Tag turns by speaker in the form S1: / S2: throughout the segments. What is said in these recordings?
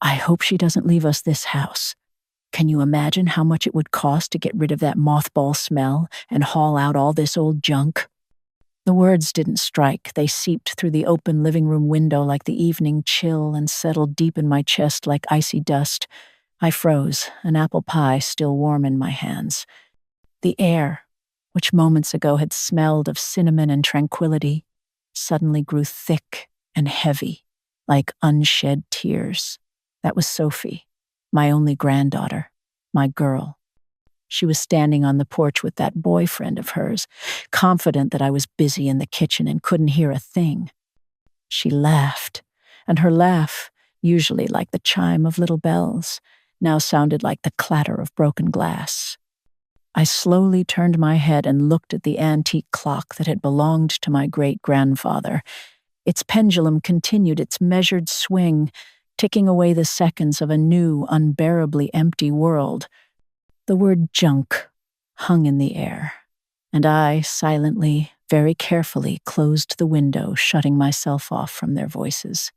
S1: I hope she doesn't leave us this house. Can you imagine how much it would cost to get rid of that mothball smell and haul out all this old junk?" The words didn't strike. They seeped through the open living room window like the evening chill and settled deep in my chest like icy dust. I froze, an apple pie still warm in my hands. The air, which moments ago had smelled of cinnamon and tranquility, suddenly grew thick and heavy, like unshed tears. That was Sophie, my only granddaughter, my girl. She was standing on the porch with that boyfriend of hers, confident that I was busy in the kitchen and couldn't hear a thing. She laughed, and her laugh, usually like the chime of little bells, now sounded like the clatter of broken glass. I slowly turned my head and looked at the antique clock that had belonged to my great-grandfather. Its pendulum continued its measured swing, ticking away the seconds of a new, unbearably empty world. The word junk hung in the air, and I, silently, very carefully, closed the window, shutting myself off from their voices.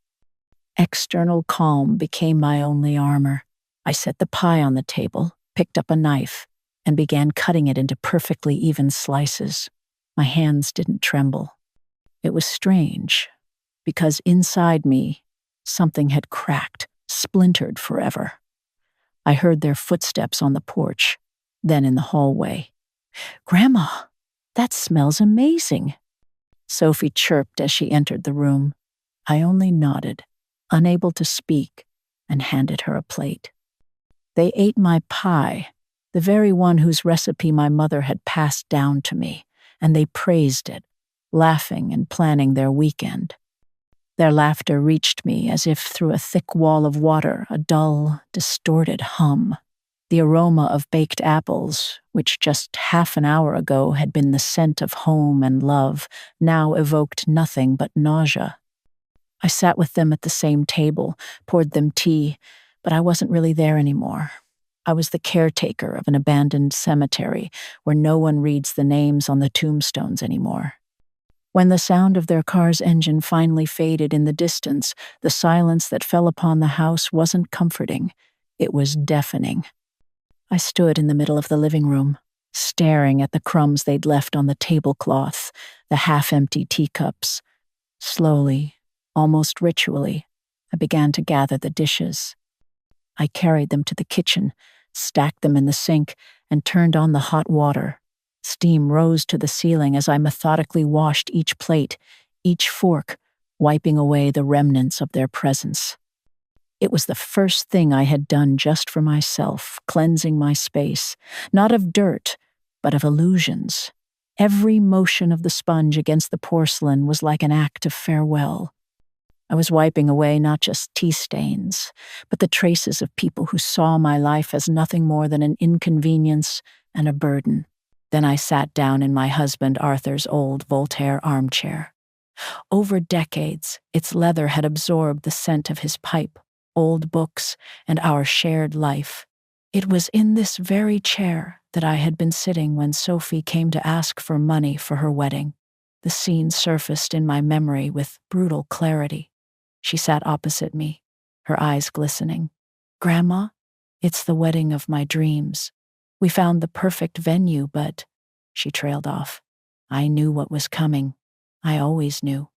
S1: External calm became my only armor. I set the pie on the table, picked up a knife, and began cutting it into perfectly even slices. My hands didn't tremble. It was strange, because inside me, something had cracked, splintered forever. I heard their footsteps on the porch, then in the hallway. "Grandma, that smells amazing," Sophie chirped as she entered the room. I only nodded, unable to speak, and handed her a plate. They ate my pie, the very one whose recipe my mother had passed down to me, and they praised it, laughing and planning their weekend. Their laughter reached me as if through a thick wall of water, a dull, distorted hum. The aroma of baked apples, which just half an hour ago had been the scent of home and love, now evoked nothing but nausea. I sat with them at the same table, poured them tea, but I wasn't really there anymore. I was the caretaker of an abandoned cemetery where no one reads the names on the tombstones anymore. When the sound of their car's engine finally faded in the distance, the silence that fell upon the house wasn't comforting. It was deafening. I stood in the middle of the living room, staring at the crumbs they'd left on the tablecloth, the half-empty teacups. Slowly, almost ritually, I began to gather the dishes. I carried them to the kitchen, stacked them in the sink, and turned on the hot water. Steam rose to the ceiling as I methodically washed each plate, each fork, wiping away the remnants of their presence. It was the first thing I had done just for myself, cleansing my space, not of dirt, but of illusions. Every motion of the sponge against the porcelain was like an act of farewell. I was wiping away not just tea stains, but the traces of people who saw my life as nothing more than an inconvenience and a burden. Then I sat down in my husband Arthur's old Voltaire armchair. Over decades, its leather had absorbed the scent of his pipe, old books, and our shared life. It was in this very chair that I had been sitting when Sophie came to ask for money for her wedding. The scene surfaced in my memory with brutal clarity. She sat opposite me, her eyes glistening. "Grandma, it's the wedding of my dreams. We found the perfect venue, but..." She trailed off. I knew what was coming. I always knew.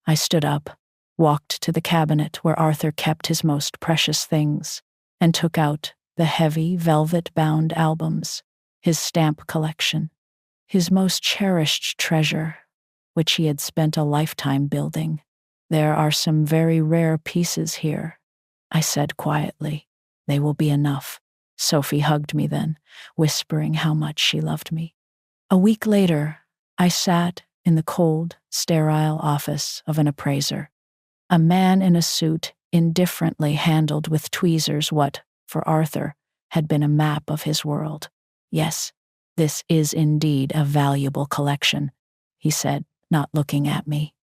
S1: I stood up, walked to the cabinet where Arthur kept his most precious things, and took out the heavy, velvet-bound albums, his stamp collection, his most cherished treasure, which he had spent a lifetime building. "There are some very rare pieces here," I said quietly. "They will be enough." Sophie hugged me then, whispering how much she loved me. A week later, I sat in the cold, sterile office of an appraiser. A man in a suit indifferently handled with tweezers what, for Arthur, had been a map of his world. "Yes, this is indeed a valuable collection," he said, not looking at me.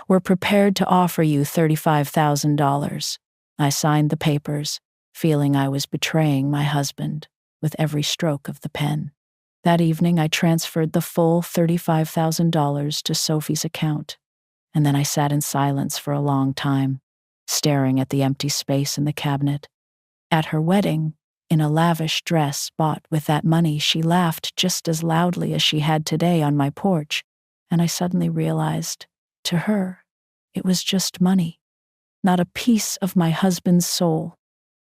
S1: "We're prepared to offer you $35,000. I signed the papers, feeling I was betraying my husband with every stroke of the pen. That evening, I transferred the full $35,000 to Sophie's account, and then I sat in silence for a long time, staring at the empty space in the cabinet. At her wedding, in a lavish dress bought with that money, she laughed just as loudly as she had today on my porch, and I suddenly realized, to her, it was just money, not a piece of my husband's soul,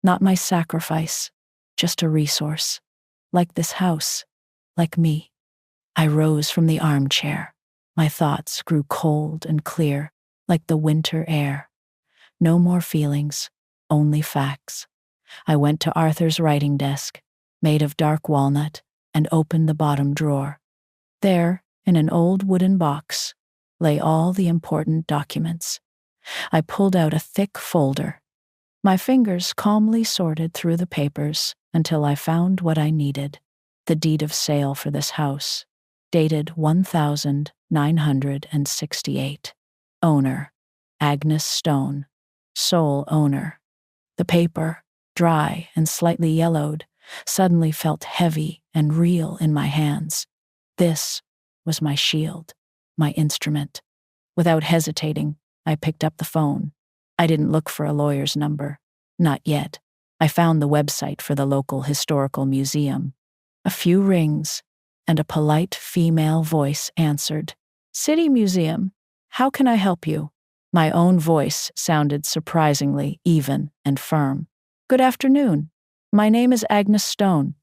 S1: not my sacrifice, just a resource, like this house, like me. I rose from the armchair. My thoughts grew cold and clear, like the winter air. No more feelings, only facts. I went to Arthur's writing desk, made of dark walnut, and opened the bottom drawer. There, in an old wooden box, lay all the important documents. I pulled out a thick folder. My fingers calmly sorted through the papers until I found what I needed: the deed of sale for this house, dated 1968. Owner, Agnes Stone. Sole owner. The paper, dry and slightly yellowed, suddenly felt heavy and real in my hands. This was my shield, my instrument. Without hesitating, I picked up the phone. I didn't look for a lawyer's number. Not yet. I found the website for the local historical museum. A few rings, and a polite female voice answered. "City Museum. How can I help you?" My own voice sounded surprisingly even and firm. "Good afternoon. My name is Agnes Stone.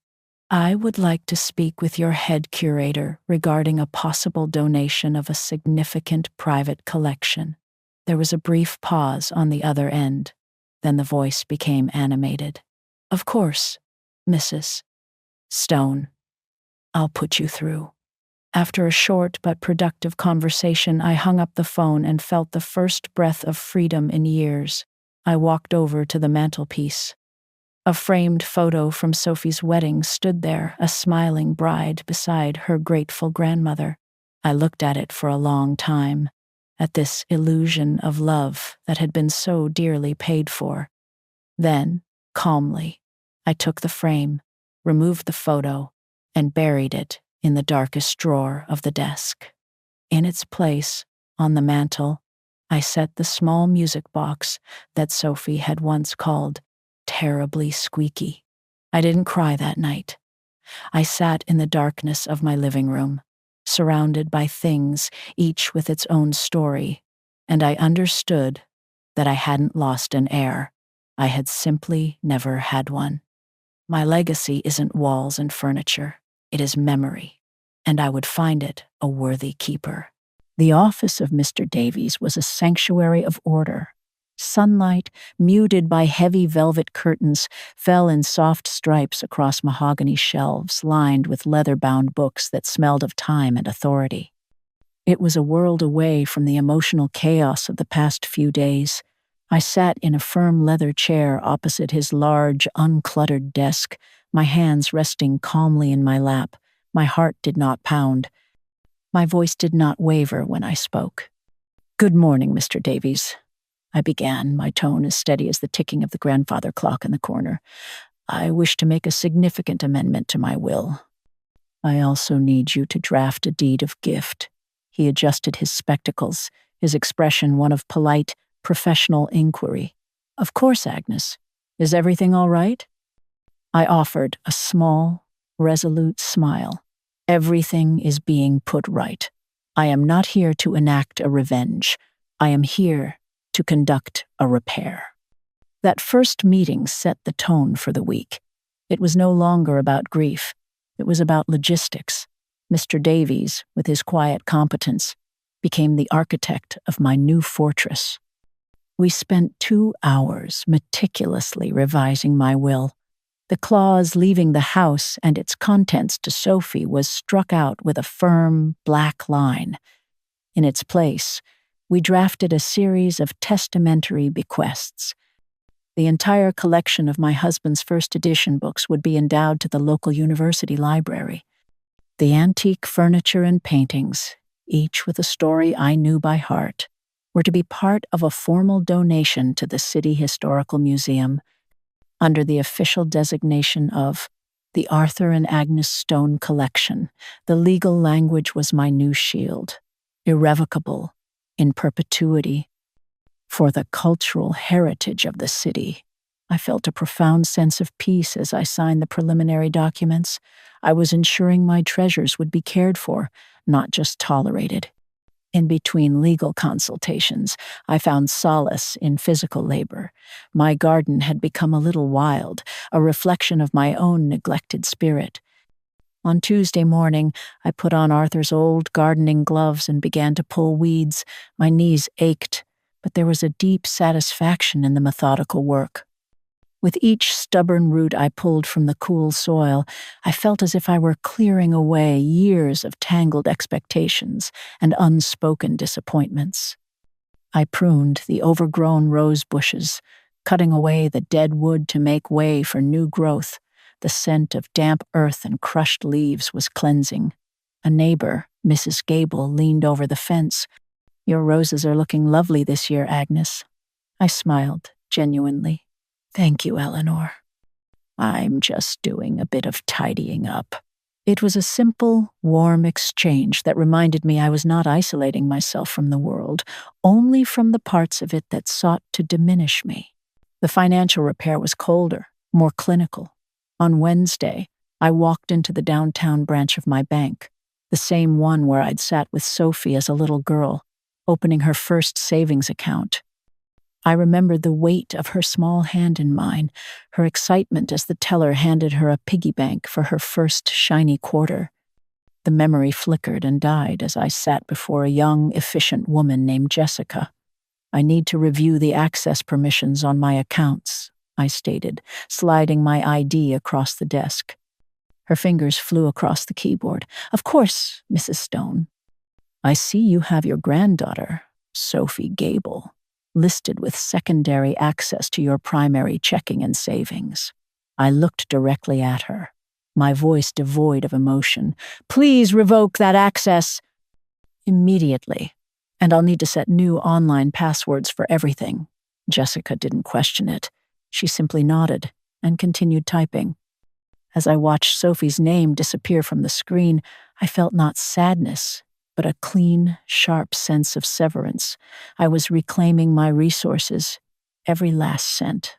S1: I would like to speak with your head curator regarding a possible donation of a significant private collection." There was a brief pause on the other end. Then the voice became animated. "Of course, Mrs. Stone. I'll put you through." After a short but productive conversation, I hung up the phone and felt the first breath of freedom in years. I walked over to the mantelpiece. A framed photo from Sophie's wedding stood there, a smiling bride beside her grateful grandmother. I looked at it for a long time, at this illusion of love that had been so dearly paid for. Then, calmly, I took the frame, removed the photo, and buried it in the darkest drawer of the desk. In its place, on the mantel, I set the small music box that Sophie had once called terribly squeaky. I didn't cry that night. I sat in the darkness of my living room, surrounded by things, each with its own story, and I understood that I hadn't lost an heir. I had simply never had one. My legacy isn't walls and furniture. It is memory, and I would find it a worthy keeper. The office of Mr. Davies was a sanctuary of order. Sunlight, muted by heavy velvet curtains, fell in soft stripes across mahogany shelves lined with leather-bound books that smelled of time and authority. It was a world away from the emotional chaos of the past few days. I sat in a firm leather chair opposite his large, uncluttered desk, my hands resting calmly in my lap. My heart did not pound. My voice did not waver when I spoke. "Good morning, Mr. Davies," I began, my tone as steady as the ticking of the grandfather clock in the corner. "I wish to make a significant amendment to my will. I also need you to draft a deed of gift." He adjusted his spectacles, his expression one of polite, professional inquiry. "Of course, Agnes. Is everything all right?" I offered a small, resolute smile. "Everything is being put right. I am not here to enact a revenge. I am here to conduct a repair." That first meeting set the tone for the week. It was no longer about grief. It was about logistics. Mr. Davies, with his quiet competence, became the architect of my new fortress. We spent 2 hours meticulously revising my will. The clause leaving the house and its contents to Sophie was struck out with a firm, black line. In its place, we drafted a series of testamentary bequests. The entire collection of my husband's first edition books would be endowed to the local university library. The antique furniture and paintings, each with a story I knew by heart, were to be part of a formal donation to the City Historical Museum under the official designation of the Arthur and Agnes Stone Collection. The legal language was my new shield, irrevocable, in perpetuity. for the cultural heritage of the city. I felt a profound sense of peace as I signed the preliminary documents. I was ensuring my treasures would be cared for, not just tolerated. In between legal consultations, I found solace in physical labor. My garden had become a little wild, a reflection of my own neglected spirit. On Tuesday morning, I put on Arthur's old gardening gloves and began to pull weeds. My knees ached, but there was a deep satisfaction in the methodical work. With each stubborn root I pulled from the cool soil, I felt as if I were clearing away years of tangled expectations and unspoken disappointments. I pruned the overgrown rose bushes, cutting away the dead wood to make way for new growth. The scent of damp earth and crushed leaves was cleansing. A neighbor, Mrs. Gable, leaned over the fence. "Your roses are looking lovely this year, Agnes." I smiled, genuinely. "Thank you, Eleanor. I'm just doing a bit of tidying up." It was a simple, warm exchange that reminded me I was not isolating myself from the world, only from the parts of it that sought to diminish me. The financial repair was colder, more clinical. On Wednesday, I walked into the downtown branch of my bank, the same one where I'd sat with Sophie as a little girl, opening her first savings account. I remembered the weight of her small hand in mine, her excitement as the teller handed her a piggy bank for her first shiny quarter. The memory flickered and died as I sat before a young, efficient woman named Jessica. "I need to review the access permissions on my accounts," I stated, sliding my ID across the desk. Her fingers flew across the keyboard. "Of course, Mrs. Stone. I see you have your granddaughter, Sophie Gable, listed with secondary access to your primary checking and savings." I looked directly at her, my voice devoid of emotion. "Please revoke that access immediately, and I'll need to set new online passwords for everything." Jessica didn't question it. She simply nodded and continued typing. As I watched Sophie's name disappear from the screen, I felt not sadness, but a clean, sharp sense of severance. I was reclaiming my resources, every last cent.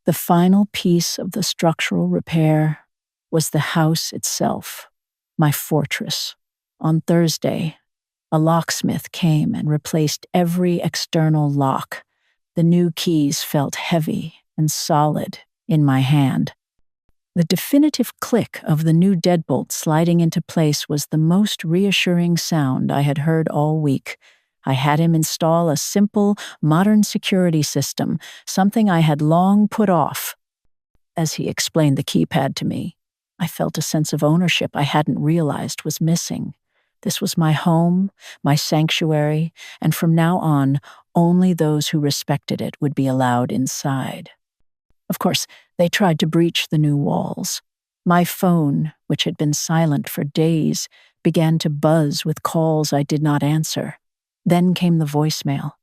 S1: The final piece of the structural repair was the house itself, my fortress. On Thursday, a locksmith came and replaced every external lock. The new keys felt heavy and solid in my hand. The definitive click of the new deadbolt sliding into place was the most reassuring sound I had heard all week. I had him install a simple, modern security system, something I had long put off. As he explained the keypad to me, I felt a sense of ownership I hadn't realized was missing. This was my home, my sanctuary, and from now on, only those who respected it would be allowed inside. Of course, they tried to breach the new walls. My phone, which had been silent for days, began to buzz with calls I did not answer. Then came the voicemail.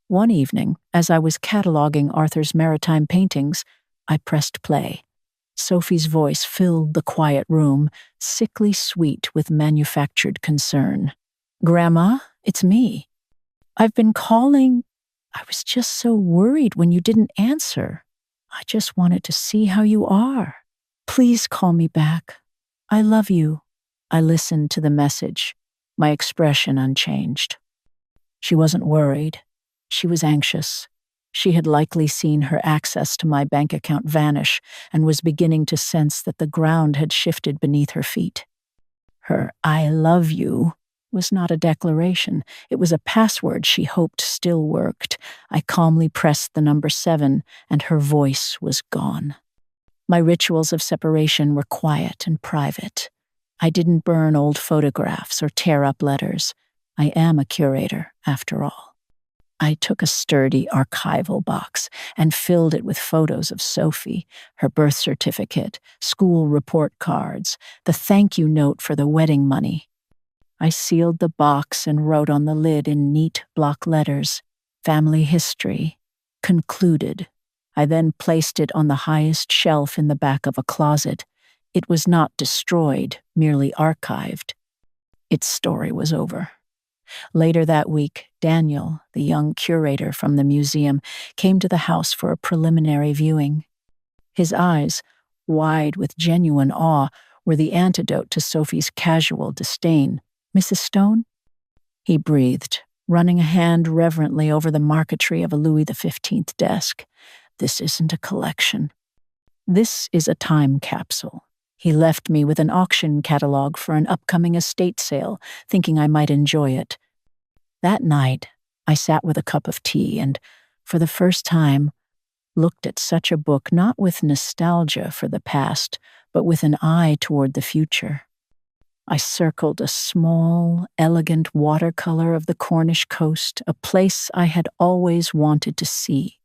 S1: One evening, as I was cataloging Arthur's maritime paintings, I pressed play. Sophie's voice filled the quiet room, sickly sweet with manufactured concern. "Grandma, it's me. I've been calling. I was just so worried when you didn't answer. I just wanted to see how you are. Please call me back. I love you." I listened to the message, my expression unchanged. She wasn't worried. She was anxious. She had likely seen her access to my bank account vanish and was beginning to sense that the ground had shifted beneath her feet. Her "I love you" was not a declaration. It was a password she hoped still worked. I calmly pressed the number 7, and her voice was gone. My rituals of separation were quiet and private. I didn't burn old photographs or tear up letters. I am a curator, after all. I took a sturdy archival box and filled it with photos of Sophie, her birth certificate, school report cards, the thank you note for the wedding money. I sealed the box and wrote on the lid in neat block letters, "Family history, concluded." I then placed it on the highest shelf in the back of a closet. It was not destroyed, merely archived. Its story was over. Later that week, Daniel, the young curator from the museum, came to the house for a preliminary viewing. His eyes, wide with genuine awe, were the antidote to Sophie's casual disdain. "Mrs. Stone?" He breathed, running a hand reverently over the marquetry of a Louis XV desk. "This isn't a collection. This is a time capsule." He left me with an auction catalog for an upcoming estate sale, thinking I might enjoy it. That night, I sat with a cup of tea and, for the first time, looked at such a book not with nostalgia for the past, but with an eye toward the future. I circled a small, elegant watercolor of the Cornish coast, a place I had always wanted to see.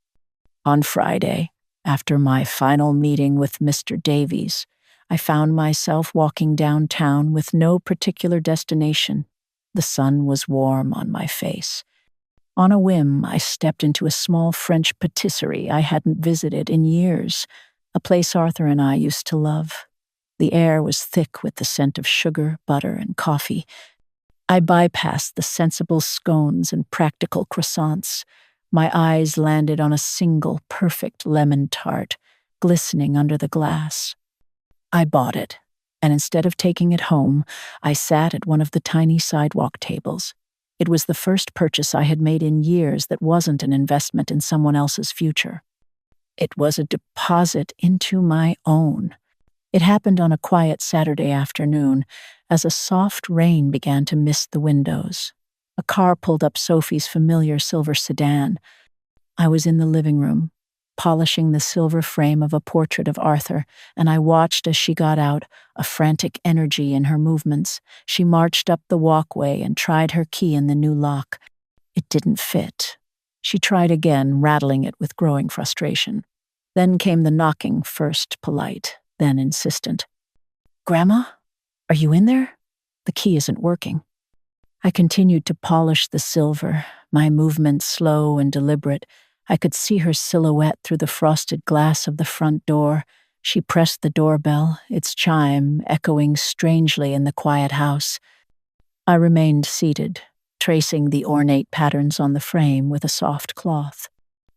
S1: On Friday, after my final meeting with Mr. Davies, I found myself walking downtown with no particular destination. The sun was warm on my face. On a whim, I stepped into a small French patisserie I hadn't visited in years, a place Arthur and I used to love. The air was thick with the scent of sugar, butter, and coffee. I bypassed the sensible scones and practical croissants. My eyes landed on a single perfect lemon tart, glistening under the glass. I bought it, and instead of taking it home, I sat at one of the tiny sidewalk tables. It was the first purchase I had made in years that wasn't an investment in someone else's future. It was a deposit into my own. It happened on a quiet Saturday afternoon, as a soft rain began to mist the windows. A car pulled up Sophie's familiar silver sedan. I was in the living room, polishing the silver frame of a portrait of Arthur, and I watched as she got out, a frantic energy in her movements. She marched up the walkway and tried her key in the new lock. It didn't fit. She tried again, rattling it with growing frustration. Then came the knocking, first polite, then insistent. "Grandma? Are you in there? The key isn't working." I continued to polish the silver, my movements slow and deliberate. I could see her silhouette through the frosted glass of the front door. She pressed the doorbell, its chime echoing strangely in the quiet house. I remained seated, tracing the ornate patterns on the frame with a soft cloth.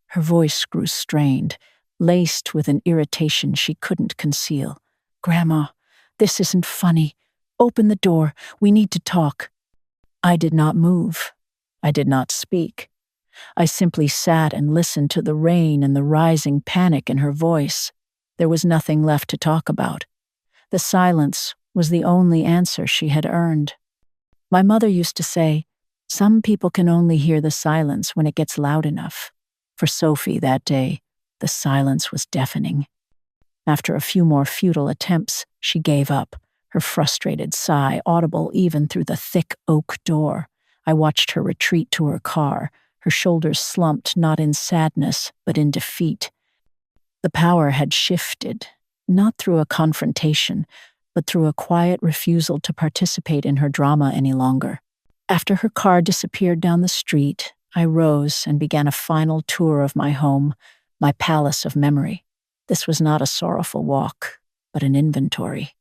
S1: Her voice grew strained, laced with an irritation she couldn't conceal. "Grandma, this isn't funny. Open the door. We need to talk." I did not move. I did not speak. I simply sat and listened to the rain and the rising panic in her voice. There was nothing left to talk about. The silence was the only answer she had earned. My mother used to say, "Some people can only hear the silence when it gets loud enough." For Sophie that day, the silence was deafening. After a few more futile attempts, she gave up, her frustrated sigh audible even through the thick oak door. I watched her retreat to her car, her shoulders slumped not in sadness, but in defeat. The power had shifted, not through a confrontation, but through a quiet refusal to participate in her drama any longer. After her car disappeared down the street, I rose and began a final tour of my home, my palace of memory. This was not a sorrowful walk, but an inventory.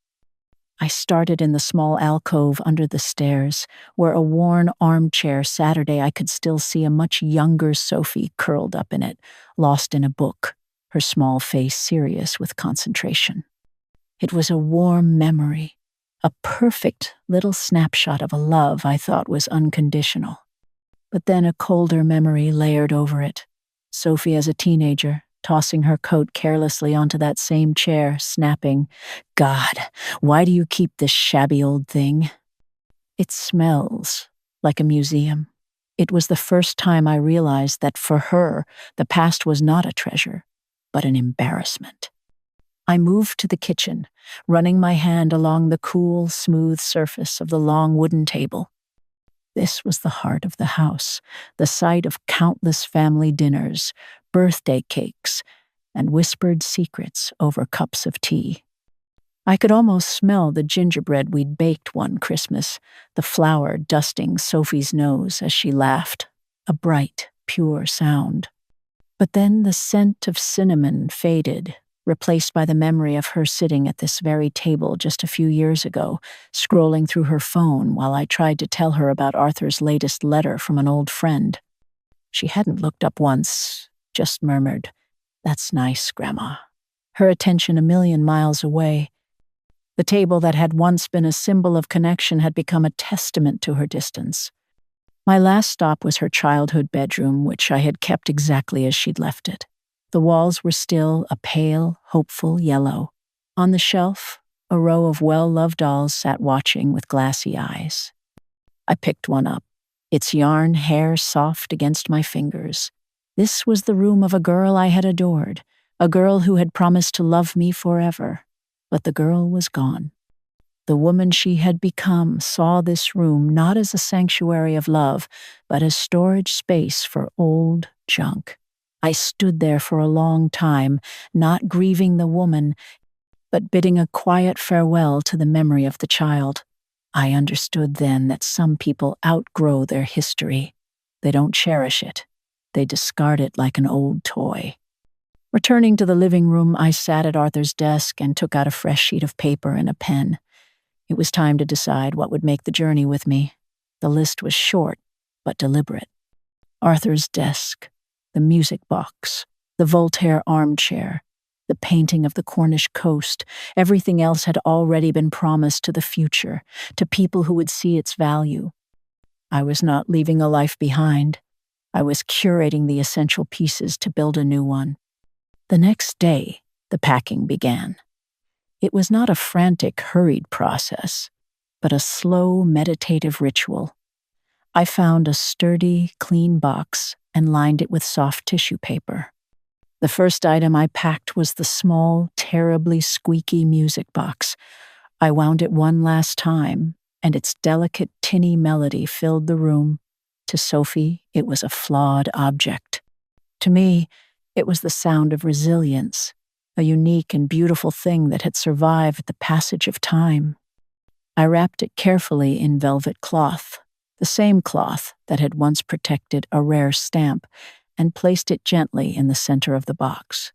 S1: I started in the small alcove under the stairs, where a worn armchair Saturday I could still see a much younger Sophie curled up in it, lost in a book, her small face serious with concentration. It was a warm memory, a perfect little snapshot of a love I thought was unconditional. But then a colder memory layered over it. Sophie as a teenager, tossing her coat carelessly onto that same chair, snapping, "God, why do you keep this shabby old thing?" It smells like a museum. It was the first time I realized that for her, the past was not a treasure, but an embarrassment. I moved to the kitchen, running my hand along the cool, smooth surface of the long wooden table. This was the heart of the house, the site of countless family dinners, birthday cakes, and whispered secrets over cups of tea. I could almost smell the gingerbread we'd baked one Christmas, the flour dusting Sophie's nose as she laughed, a bright, pure sound. But then the scent of cinnamon faded, replaced by the memory of her sitting at this very table just a few years ago, scrolling through her phone while I tried to tell her about Arthur's latest letter from an old friend. She hadn't looked up once, just murmured, "That's nice, Grandma," her attention a million miles away. The table that had once been a symbol of connection had become a testament to her distance. My last stop was her childhood bedroom, which I had kept exactly as she'd left it. The walls were still a pale, hopeful yellow. On the shelf, a row of well-loved dolls sat watching with glassy eyes. I picked one up, its yarn hair soft against my fingers. This was the room of a girl I had adored, a girl who had promised to love me forever. But the girl was gone. The woman she had become saw this room not as a sanctuary of love, but as storage space for old junk. I stood there for a long time, not grieving the woman, but bidding a quiet farewell to the memory of the child. I understood then that some people outgrow their history. They don't cherish it. They discard it like an old toy. Returning to the living room, I sat at Arthur's desk and took out a fresh sheet of paper and a pen. It was time to decide what would make the journey with me. The list was short, but deliberate. Arthur's desk, the music box, the Voltaire armchair, the painting of the Cornish coast, everything else had already been promised to the future, to people who would see its value. I was not leaving a life behind. I was curating the essential pieces to build a new one. The next day, the packing began. It was not a frantic, hurried process, but a slow, meditative ritual. I found a sturdy, clean box and lined it with soft tissue paper. The first item I packed was the small, terribly squeaky music box. I wound it one last time, and its delicate, tinny melody filled the room. To Sophie, it was a flawed object. To me, it was the sound of resilience, a unique and beautiful thing that had survived the passage of time. I wrapped it carefully in velvet cloth, the same cloth that had once protected a rare stamp, and placed it gently in the center of the box.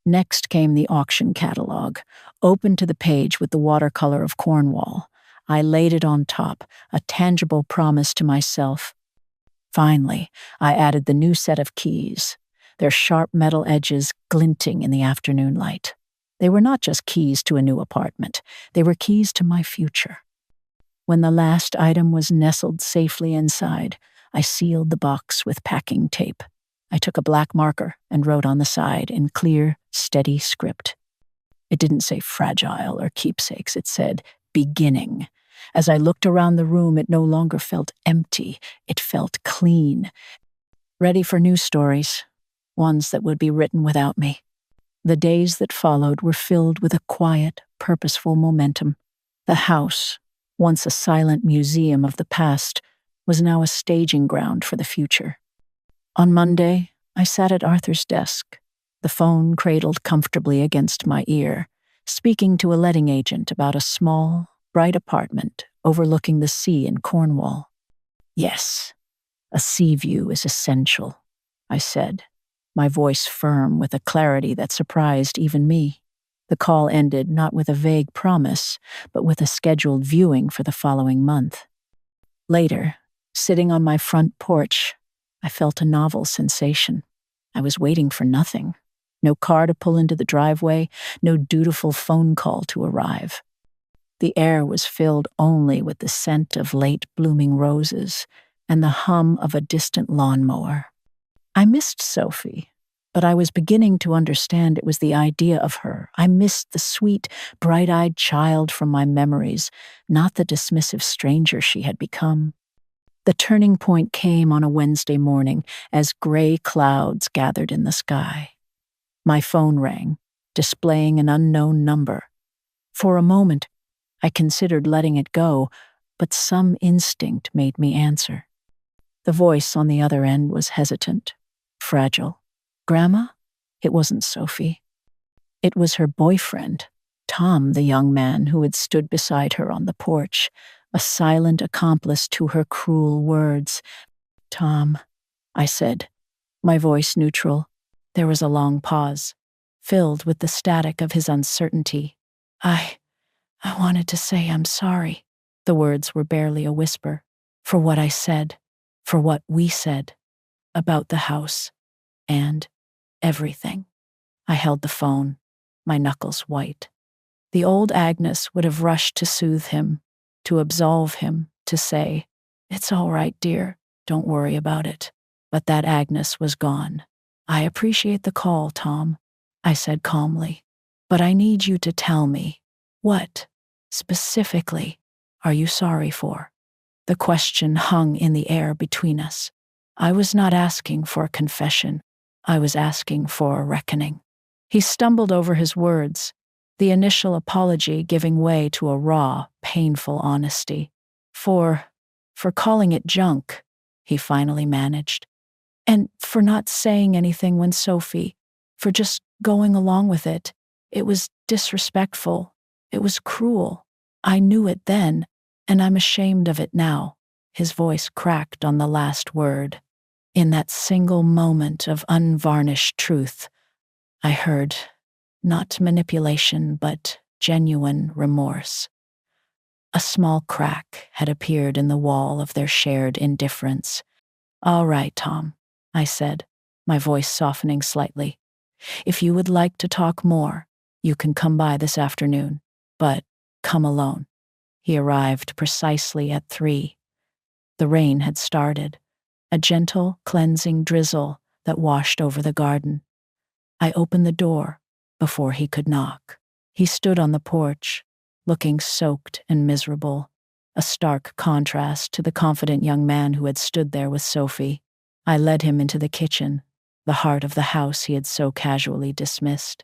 S1: Next came the auction catalog, open to the page with the watercolor of Cornwall. I laid it on top, a tangible promise to myself. Finally, I added the new set of keys, their sharp metal edges glinting in the afternoon light. They were not just keys to a new apartment, they were keys to my future. When the last item was nestled safely inside, I sealed the box with packing tape. I took a black marker and wrote on the side in clear, steady script. It didn't say fragile or keepsakes, it said beginning. As I looked around the room, it no longer felt empty, it felt clean, ready for new stories. Ones that would be written without me. The days that followed were filled with a quiet, purposeful momentum. The house, once a silent museum of the past, was now a staging ground for the future. On Monday, I sat at Arthur's desk, the phone cradled comfortably against my ear, speaking to a letting agent about a small, bright apartment overlooking the sea in Cornwall. "Yes, a sea view is essential," I said, my voice firm with a clarity that surprised even me. The call ended not with a vague promise, but with a scheduled viewing for the following month. Later, sitting on my front porch, I felt a novel sensation. I was waiting for nothing. No car to pull into the driveway, no dutiful phone call to arrive. The air was filled only with the scent of late blooming roses and the hum of a distant lawnmower. I missed Sophie, but I was beginning to understand it was the idea of her. I missed the sweet, bright-eyed child from my memories, not the dismissive stranger she had become. The turning point came on a Wednesday morning as gray clouds gathered in the sky. My phone rang, displaying an unknown number. For a moment, I considered letting it go, but some instinct made me answer. The voice on the other end was hesitant, fragile. "Grandma?" It wasn't Sophie. It was her boyfriend, Tom, the young man who had stood beside her on the porch, a silent accomplice to her cruel words. "Tom," I said, my voice neutral. There was a long pause. filled with the static of his uncertainty. I wanted to say I'm sorry." The words were barely a whisper. "For what I said, for what we said, about the house, and everything." I held the phone, my knuckles white. The old Agnes would have rushed to soothe him, to absolve him, to say, "It's all right, dear, don't worry about it." But that Agnes was gone. "I appreciate the call, Tom," I said calmly. "But I need you to tell me, what, specifically, are you sorry for?" The question hung in the air between us. I was not asking for a confession. I was asking for a reckoning. He stumbled over his words, the initial apology giving way to a raw, painful honesty. For calling it junk, he finally managed. And for not saying anything when Sophie, for just going along with it. It was disrespectful. It was cruel. I knew it then, and I'm ashamed of it now. His voice cracked on the last word. In that single moment of unvarnished truth, I heard not manipulation, but genuine remorse. A small crack had appeared in the wall of their shared indifference. "All right, Tom," I said, my voice softening slightly. "If you would like to talk more, you can come by this afternoon, but come alone." He arrived precisely at 3. The rain had started, a gentle, cleansing drizzle that washed over the garden. I opened the door before he could knock. He stood on the porch, looking soaked and miserable, a stark contrast to the confident young man who had stood there with Sophie. I led him into the kitchen, the heart of the house he had so casually dismissed.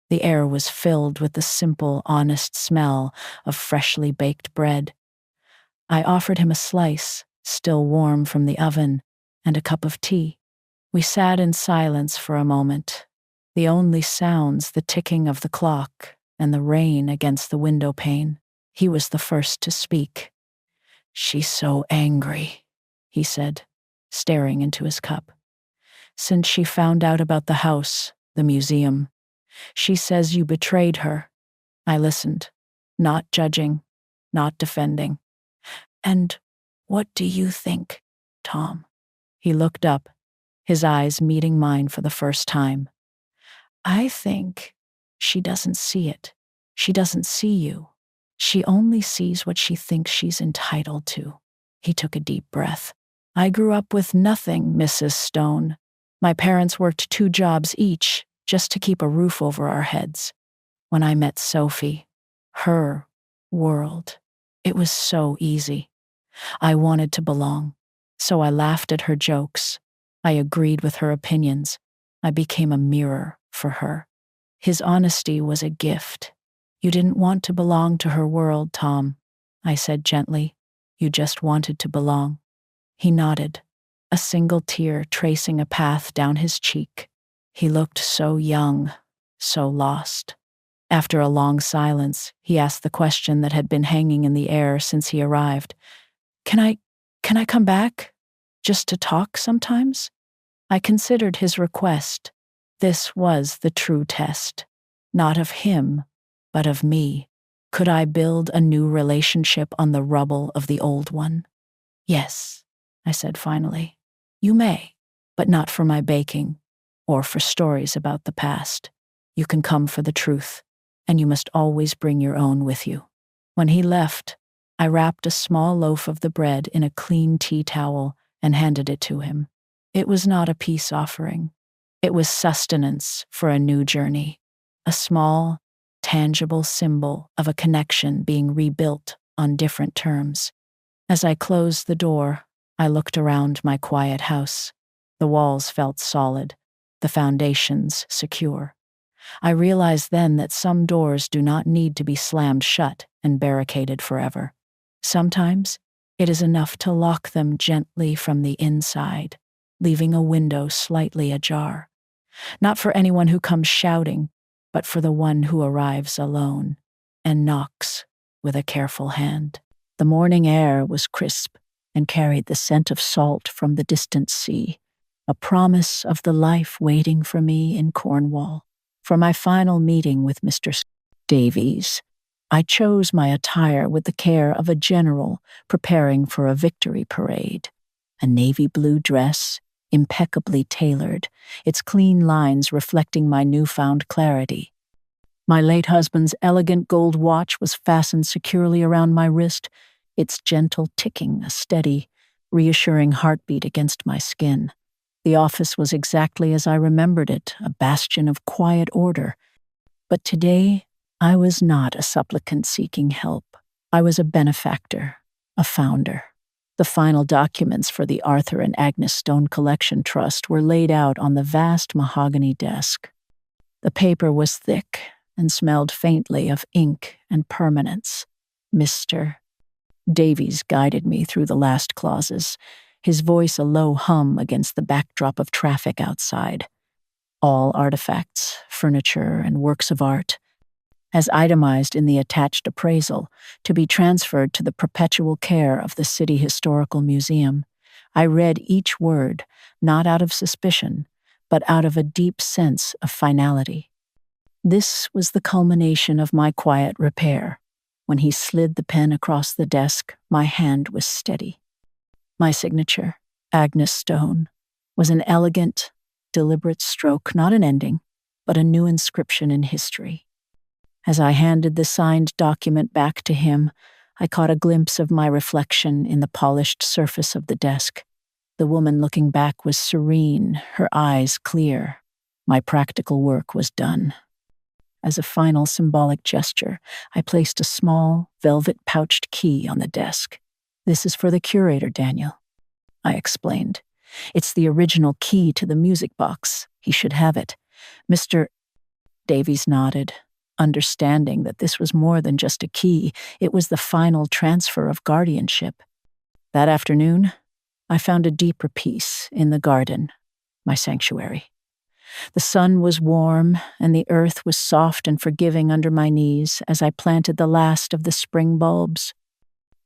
S1: The air was filled with the simple, honest smell of freshly baked bread. I offered him a slice, still warm from the oven, and a cup of tea. We sat in silence for a moment, the only sounds the ticking of the clock and the rain against the window pane. He was the first to speak. "She's so angry," he said, staring into his cup. "Since she found out about the house, the museum. She says you betrayed her." I listened, not judging, not defending. "And what do you think, Tom?" He looked up, his eyes meeting mine for the first time. "I think she doesn't see it. She doesn't see you. She only sees what she thinks she's entitled to." He took a deep breath. "I grew up with nothing, Mrs. Stone. My parents worked 2 jobs each just to keep a roof over our heads. When I met Sophie, her world, it was so easy. I wanted to belong, so I laughed at her jokes. I agreed with her opinions. I became a mirror for her." His honesty was a gift. "You didn't want to belong to her world, Tom," I said gently. "You just wanted to belong." He nodded, a single tear tracing a path down his cheek. He looked so young, so lost. After a long silence, he asked the question that had been hanging in the air since he arrived. Can I come back? Just to talk sometimes?" I considered his request. This was the true test. Not of him, but of me. Could I build a new relationship on the rubble of the old one? "Yes," I said finally. "You may, but not for my baking, or for stories about the past. You can come for the truth, and you must always bring your own with you." When he left, I wrapped a small loaf of the bread in a clean tea towel and handed it to him. It was not a peace offering. It was sustenance for a new journey, a small, tangible symbol of a connection being rebuilt on different terms. As I closed the door, I looked around my quiet house. The walls felt solid, the foundations secure. I realized then that some doors do not need to be slammed shut and barricaded forever. Sometimes it is enough to lock them gently from the inside, leaving a window slightly ajar. Not for anyone who comes shouting, but for the one who arrives alone and knocks with a careful hand. The morning air was crisp and carried the scent of salt from the distant sea, a promise of the life waiting for me in Cornwall. For my final meeting with Mr. Davies, I chose my attire with the care of a general preparing for a victory parade. A navy blue dress, impeccably tailored, its clean lines reflecting my newfound clarity. My late husband's elegant gold watch was fastened securely around my wrist, its gentle ticking a steady, reassuring heartbeat against my skin. The office was exactly as I remembered it, a bastion of quiet order. But today, I was not a supplicant seeking help. I was a benefactor, a founder. The final documents for the Arthur and Agnes Stone Collection Trust were laid out on the vast mahogany desk. The paper was thick and smelled faintly of ink and permanence. Mr. Davies guided me through the last clauses, his voice a low hum against the backdrop of traffic outside. All artifacts, furniture, and works of art, as itemized in the attached appraisal, to be transferred to the perpetual care of the City Historical Museum. I read each word, not out of suspicion, but out of a deep sense of finality. This was the culmination of my quiet repair. When he slid the pen across the desk, my hand was steady. My signature, Agnes Stone, was an elegant, deliberate stroke, not an ending, but a new inscription in history. As I handed the signed document back to him, I caught a glimpse of my reflection in the polished surface of the desk. The woman looking back was serene, her eyes clear. My practical work was done. As a final symbolic gesture, I placed a small, velvet-pouched key on the desk. "This is for the curator, Daniel," I explained. "It's the original key to the music box. He should have it." Mr. Davies nodded, understanding that this was more than just a key. It was the final transfer of guardianship. That afternoon, I found a deeper peace in the garden, my sanctuary. The sun was warm, and the earth was soft and forgiving under my knees as I planted the last of the spring bulbs.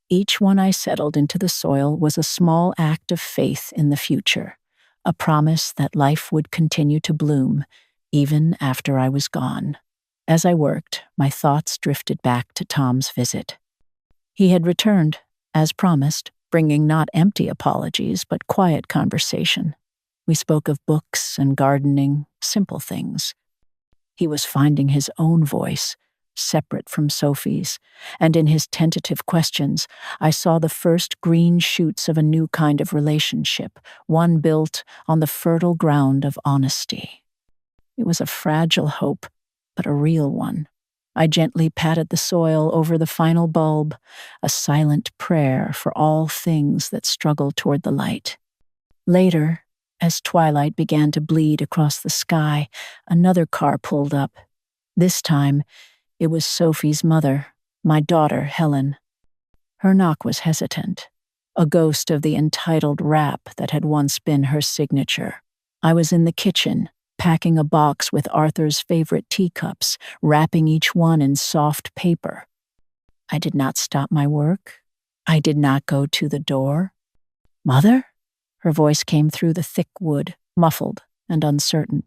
S1: Each one I settled into the soil was a small act of faith in the future, a promise that life would continue to bloom, even after I was gone. As I worked, my thoughts drifted back to Tom's visit. He had returned, as promised, bringing not empty apologies, but quiet conversation. We spoke of books and gardening, simple things. He was finding his own voice, separate from Sophie's, and in his tentative questions, I saw the first green shoots of a new kind of relationship, one built on the fertile ground of honesty. It was a fragile hope, but a real one. I gently patted the soil over the final bulb, a silent prayer for all things that struggle toward the light. Later, as twilight began to bleed across the sky, another car pulled up. This time, it was Sophie's mother, my daughter, Helen. Her knock was hesitant, a ghost of the entitled rap that had once been her signature. I was in the kitchen, packing a box with Arthur's favorite teacups, wrapping each one in soft paper. I did not stop my work. I did not go to the door. "Mother?" Her voice came through the thick wood, muffled and uncertain.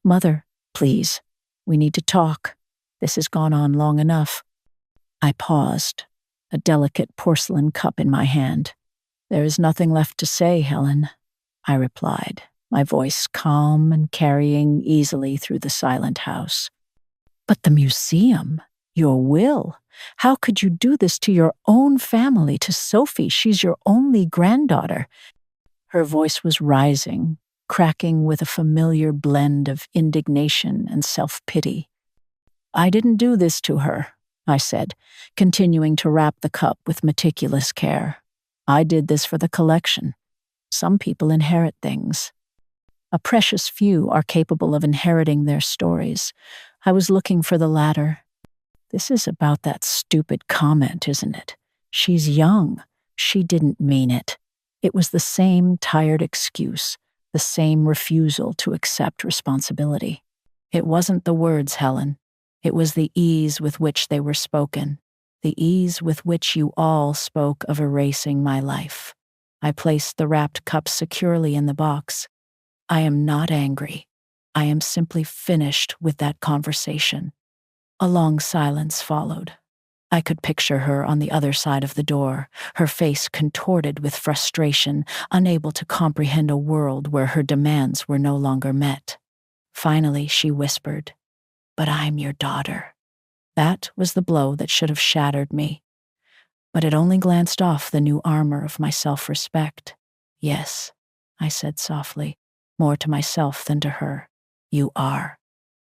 S1: "Mother, please, we need to talk. This has gone on long enough." I paused, a delicate porcelain cup in my hand. "There is nothing left to say, Helen," I replied, my voice calm and carrying easily through the silent house. "But the museum, your will, how could you do this to your own family, to Sophie? She's your only granddaughter." Her voice was rising, cracking with a familiar blend of indignation and self-pity. "I didn't do this to her," I said, continuing to wrap the cup with meticulous care. "I did this for the collection. Some people inherit things. A precious few are capable of inheriting their stories. I was looking for the latter. This is about that stupid comment, isn't it? She's young. She didn't mean it." It was the same tired excuse, the same refusal to accept responsibility. It wasn't the words, Helen. It was the ease with which they were spoken, the ease with which you all spoke of erasing my life. I placed the wrapped cup securely in the box. "I am not angry. I am simply finished with that conversation." A long silence followed. I could picture her on the other side of the door, her face contorted with frustration, unable to comprehend a world where her demands were no longer met. Finally, she whispered, "But I'm your daughter." That was the blow that should have shattered me. But it only glanced off the new armor of my self-respect. "Yes," I said softly, more to myself than to her. "You are.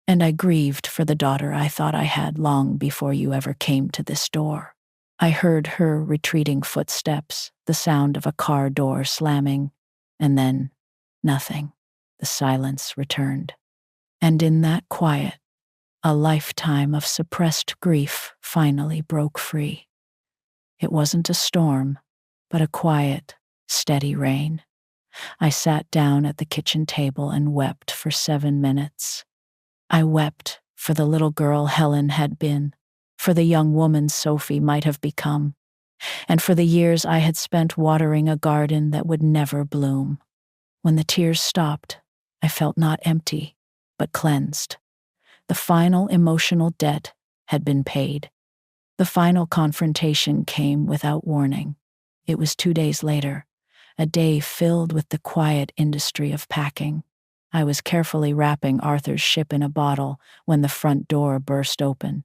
S1: And I grieved for the daughter I thought I had long before you ever came to this door." I heard her retreating footsteps, the sound of a car door slamming, and then nothing. The silence returned. And in that quiet, a lifetime of suppressed grief finally broke free. It wasn't a storm, but a quiet, steady rain. I sat down at the kitchen table and wept for 7 minutes. I wept for the little girl Helen had been, for the young woman Sophie might have become, and for the years I had spent watering a garden that would never bloom. When the tears stopped, I felt not empty, but cleansed. The final emotional debt had been paid. The final confrontation came without warning. It was 2 days later, a day filled with the quiet industry of packing. I was carefully wrapping Arthur's ship in a bottle when the front door burst open.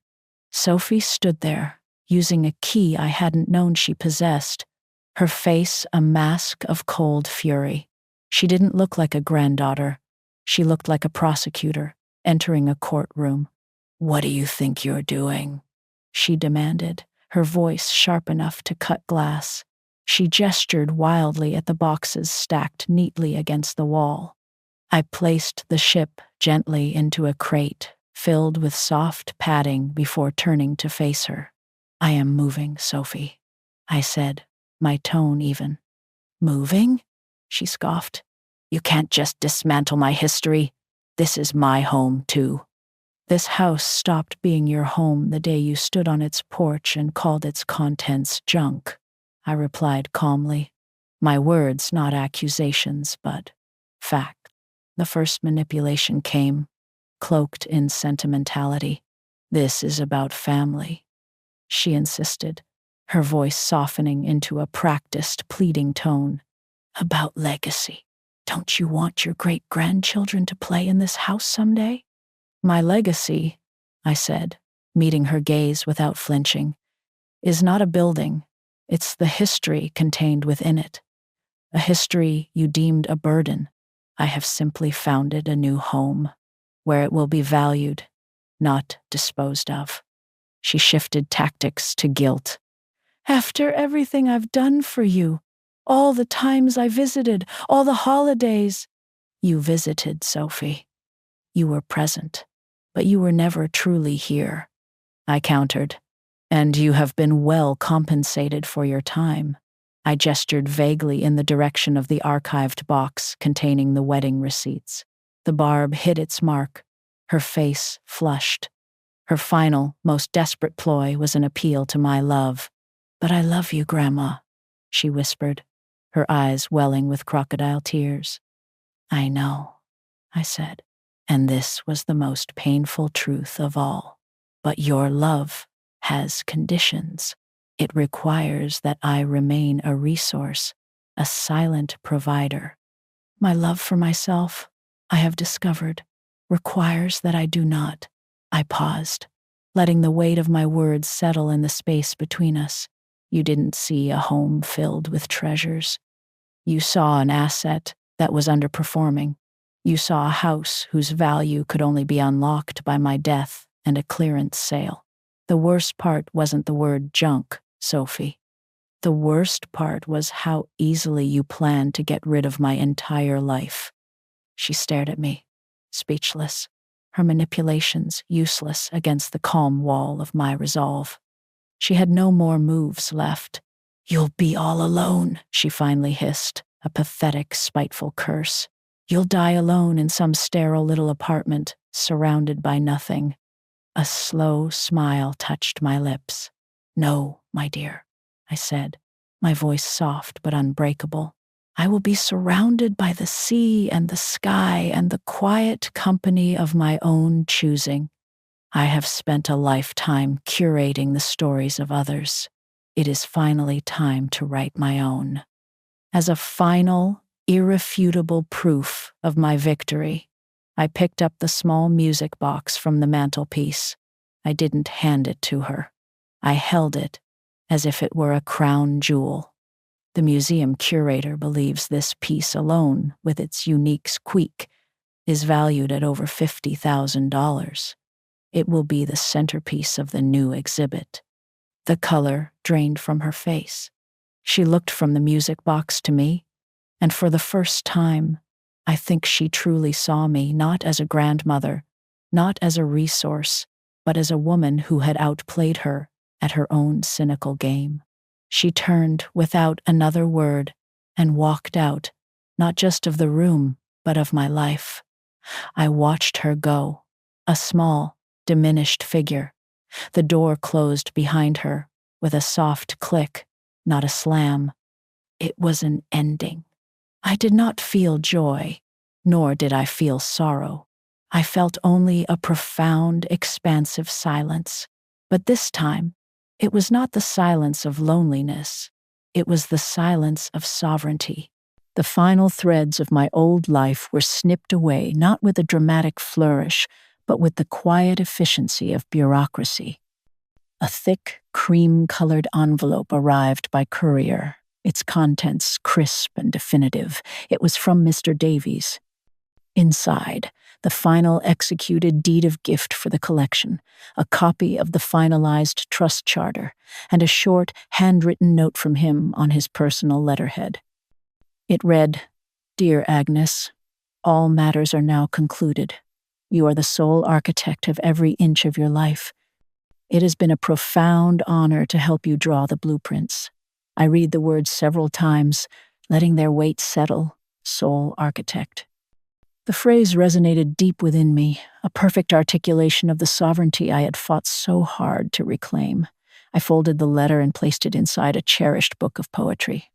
S1: Sophie stood there, using a key I hadn't known she possessed, her face a mask of cold fury. She didn't look like a granddaughter. She looked like a prosecutor entering a courtroom. "What do you think you're doing?" she demanded, her voice sharp enough to cut glass. She gestured wildly at the boxes stacked neatly against the wall. I placed the ship gently into a crate filled with soft padding before turning to face her. "I am moving, Sophie," I said, my tone even. "Moving?" she scoffed. "You can't just dismantle my history. This is my home, too." "This house stopped being your home the day you stood on its porch and called its contents junk," I replied calmly. My words not accusations, but fact. The first manipulation came, cloaked in sentimentality. "This is about family," she insisted, her voice softening into a practiced, pleading tone. "About legacy. Don't you want your great-grandchildren to play in this house someday?" "My legacy," I said, meeting her gaze without flinching, "is not a building. It's the history contained within it. A history you deemed a burden. I have simply founded a new home, where it will be valued, not disposed of." She shifted tactics to guilt. "After everything I've done for you, all the times I visited, all the holidays." "You visited, Sophie. You were present, but you were never truly here," I countered. "And you have been well compensated for your time." I gestured vaguely in the direction of the archived box containing the wedding receipts. The barb hit its mark. Her face flushed. Her final, most desperate ploy was an appeal to my love. "But I love you, Grandma," she whispered, her eyes welling with crocodile tears. "I know," I said, "and this was the most painful truth of all. But your love has conditions. It requires that I remain a resource, a silent provider. My love for myself, I have discovered, requires that I do not." I paused, letting the weight of my words settle in the space between us. "You didn't see a home filled with treasures. You saw an asset that was underperforming. You saw a house whose value could only be unlocked by my death and a clearance sale. The worst part wasn't the word junk, Sophie. The worst part was how easily you planned to get rid of my entire life." She stared at me, speechless, her manipulations useless against the calm wall of my resolve. She had no more moves left. "You'll be all alone," she finally hissed, a pathetic, spiteful curse. "You'll die alone in some sterile little apartment, surrounded by nothing." A slow smile touched my lips. "No, my dear," I said, my voice soft but unbreakable. I will be surrounded by the sea and the sky and the quiet company of my own choosing. I have spent a lifetime curating the stories of others. It is finally time to write my own. As a final, irrefutable proof of my victory, I picked up the small music box from the mantelpiece. I didn't hand it to her. I held it as if it were a crown jewel. The museum curator believes this piece alone, with its unique squeak, is valued at over $50,000. It will be the centerpiece of the new exhibit. The color drained from her face. She looked from the music box to me, and for the first time, I think she truly saw me not as a grandmother, not as a resource, but as a woman who had outplayed her at her own cynical game. She turned without another word and walked out, not just of the room, but of my life. I watched her go, a small, diminished figure. The door closed behind her with a soft click, not a slam. It was an ending. I did not feel joy, nor did I feel sorrow. I felt only a profound, expansive silence. But this time, it was not the silence of loneliness. It was the silence of sovereignty. The final threads of my old life were snipped away, not with a dramatic flourish, but with the quiet efficiency of bureaucracy. A thick, cream-colored envelope arrived by courier, its contents crisp and definitive. It was from Mr. Davies. Inside, the final executed deed of gift for the collection, a copy of the finalized trust charter, and a short, handwritten note from him on his personal letterhead. It read, "Dear Agnes, all matters are now concluded. You are the sole architect of every inch of your life. It has been a profound honor to help you draw the blueprints." I read the words several times, letting their weight settle, sole architect. The phrase resonated deep within me, a perfect articulation of the sovereignty I had fought so hard to reclaim. I folded the letter and placed it inside a cherished book of poetry.